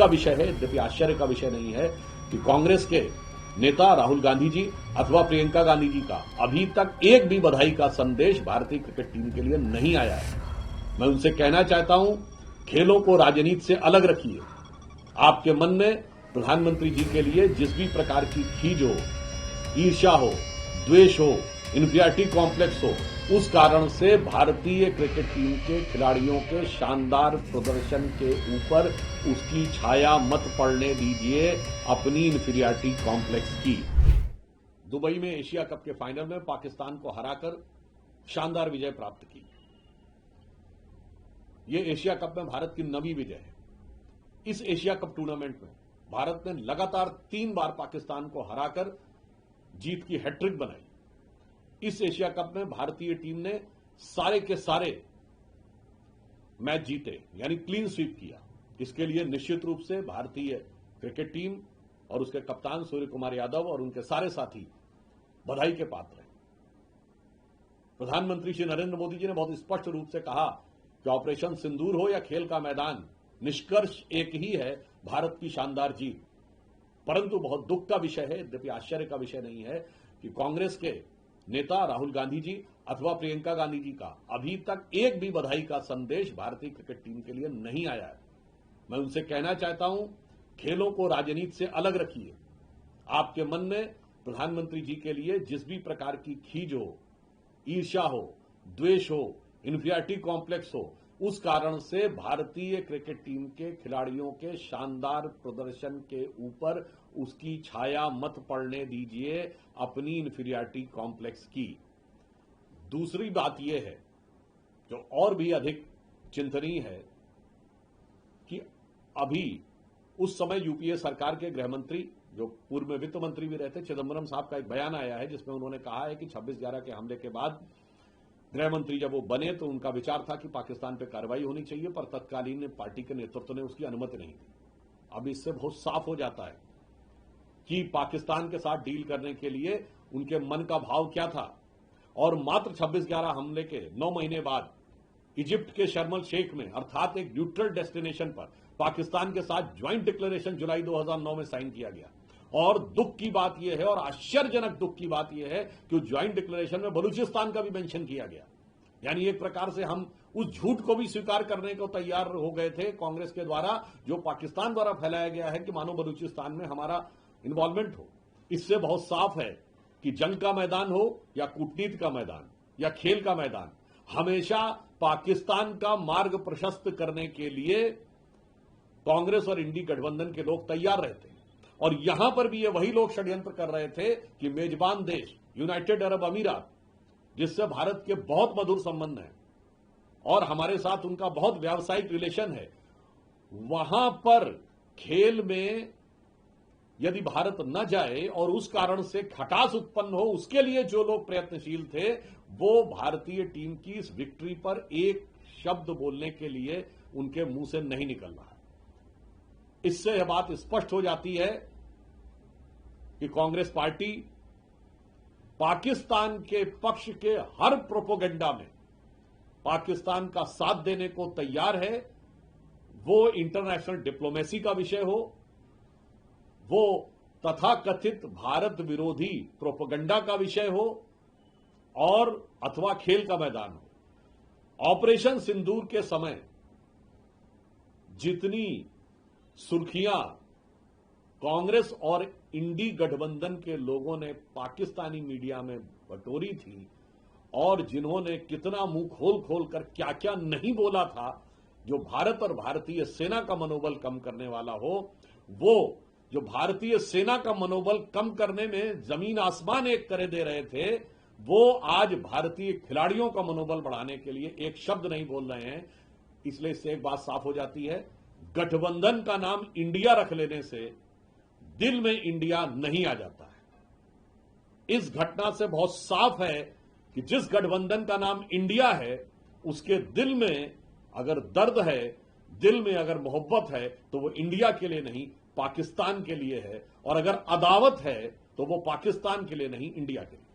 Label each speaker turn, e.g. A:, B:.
A: का विषय है, यद्यपि आश्चर्य का विषय नहीं है कि कांग्रेस के नेता राहुल गांधी जी अथवा प्रियंका गांधी जी का अभी तक एक भी बधाई का संदेश भारतीय क्रिकेट टीम के लिए नहीं आया है। मैं उनसे कहना चाहता हूं, खेलों को राजनीति से अलग रखिए। आपके मन में प्रधानमंत्री जी के लिए जिस भी प्रकार की खीज हो, ईर्ष्या हो, द्वेष हो, इंफीरियरिटी कॉम्प्लेक्स हो, उस कारण से भारतीय क्रिकेट टीम के खिलाड़ियों के शानदार प्रदर्शन के ऊपर उसकी छाया मत पड़ने दीजिए अपनी इंफीरियरिटी कॉम्प्लेक्स की। दुबई में एशिया कप के फाइनल में पाकिस्तान को हराकर शानदार विजय प्राप्त की। ये एशिया कप में भारत की 9वीं विजय है। इस एशिया कप टूर्नामेंट में भारत ने लगातार 3 बार पाकिस्तान को हराकर जीत की हैट्रिक बनाई। इस एशिया कप में भारतीय टीम ने सारे के सारे मैच जीते, यानी क्लीन स्वीप किया। इसके लिए निश्चित रूप से भारतीय क्रिकेट टीम और उसके कप्तान सूर्य कुमार यादव और उनके सारे साथी बधाई के पात्र हैं। प्रधानमंत्री श्री नरेंद्र मोदी जी ने बहुत स्पष्ट रूप से कहा कि ऑपरेशन सिंदूर हो या खेल का मैदान, निष्कर्ष एक ही है, भारत की शानदार जीत। परंतु बहुत दुख का विषय है, यद्यपि आश्चर्य का विषय नहीं है कि कांग्रेस के नेता राहुल गांधी जी अथवा प्रियंका गांधी जी का अभी तक एक भी बधाई का संदेश भारतीय क्रिकेट टीम के लिए नहीं आया है। मैं उनसे कहना चाहता हूं, खेलों को राजनीति से अलग रखिए। आपके मन में प्रधानमंत्री जी के लिए जिस भी प्रकार की खीज हो, ईर्ष्या हो, द्वेष हो, इंफीरियरिटी कॉम्प्लेक्स हो, उस कारण से भारतीय क्रिकेट टीम के खिलाड़ियों के शानदार प्रदर्शन के ऊपर उसकी छाया मत पड़ने दीजिए अपनी इंफीरियरिटी कॉम्प्लेक्स की। दूसरी बात यह है, जो और भी अधिक चिंतनीय है, कि अभी उस समय यूपीए सरकार के गृह मंत्री, जो पूर्व में वित्त मंत्री भी रहते, चिदंबरम साहब का एक बयान आया है जिसमें उन्होंने कहा है कि 26/11 के हमले के बाद गृह मंत्री जब वो बने तो उनका विचार था कि पाकिस्तान पे कार्रवाई होनी चाहिए, पर तत्कालीन पार्टी के नेतृत्व ने उसकी अनुमति नहीं दी। अब इससे बहुत साफ हो जाता है कि पाकिस्तान के साथ डील करने के लिए उनके मन का भाव क्या था। और मात्र 26/11 हमले के 9 महीने बाद इजिप्ट के शर्म अल शेख में, अर्थात एक न्यूट्रल डेस्टिनेशन पर, पाकिस्तान के साथ ज्वाइंट डिक्लेरेशन जुलाई 2009 में साइन किया गया। और दुख की बात यह है, और आश्चर्यजनक दुख की बात यह है कि उस ज्वाइंट डिक्लेरेशन में बलूचिस्तान का भी मेंशन किया गया। यानी एक प्रकार से हम उस झूठ को भी स्वीकार करने को तैयार हो गए थे कांग्रेस के द्वारा, जो पाकिस्तान द्वारा फैलाया गया है कि मानो बलूचिस्तान में हमारा इन्वॉल्वमेंट हो। इससे बहुत साफ है कि जंग का मैदान हो या कूटनीति का मैदान या खेल का मैदान, हमेशा पाकिस्तान का मार्ग प्रशस्त करने के लिए कांग्रेस और इंडी गठबंधन के लोग तैयार रहते हैं। और यहां पर भी ये वही लोग षड्यंत्र कर रहे थे कि मेजबान देश यूनाइटेड अरब अमीरात, जिससे भारत के बहुत मधुर संबंध हैं और हमारे साथ उनका बहुत व्यावसायिक रिलेशन है, वहां पर खेल में यदि भारत न जाए और उस कारण से खटास उत्पन्न हो, उसके लिए जो लोग प्रयत्नशील थे, वो भारतीय टीम की इस विक्ट्री पर एक शब्द बोलने के लिए उनके मुंह से नहीं निकल रहा है। इससे यह बात स्पष्ट हो जाती है कि कांग्रेस पार्टी पाकिस्तान के पक्ष के हर प्रोपोगंडा में पाकिस्तान का साथ देने को तैयार है। वो इंटरनेशनल डिप्लोमेसी का विषय हो, वो तथाकथित भारत विरोधी प्रोपोगंडा का विषय हो, और अथवा खेल का मैदान हो। ऑपरेशन सिंदूर के समय जितनी सुर्खियां कांग्रेस और इंडी गठबंधन के लोगों ने पाकिस्तानी मीडिया में बटोरी थी, और जिन्होंने कितना मुंह खोल खोल कर क्या क्या नहीं बोला था, जो भारत और भारतीय सेना का मनोबल कम करने वाला हो, वो जो भारतीय सेना का मनोबल कम करने में जमीन आसमान एक करे दे रहे थे, वो आज भारतीय खिलाड़ियों का मनोबल बढ़ाने के लिए एक शब्द नहीं बोल रहे हैं। इसलिए इससे एक बात साफ हो जाती है, गठबंधन का नाम इंडिया रख लेने से दिल में इंडिया नहीं आ जाता है। इस घटना से बहुत साफ है कि जिस गठबंधन का नाम इंडिया है, उसके दिल में अगर दर्द है, दिल में अगर मोहब्बत है, तो वो इंडिया के लिए नहीं, पाकिस्तान के लिए है। और अगर अदावत है, तो वो पाकिस्तान के लिए नहीं, इंडिया के लिए।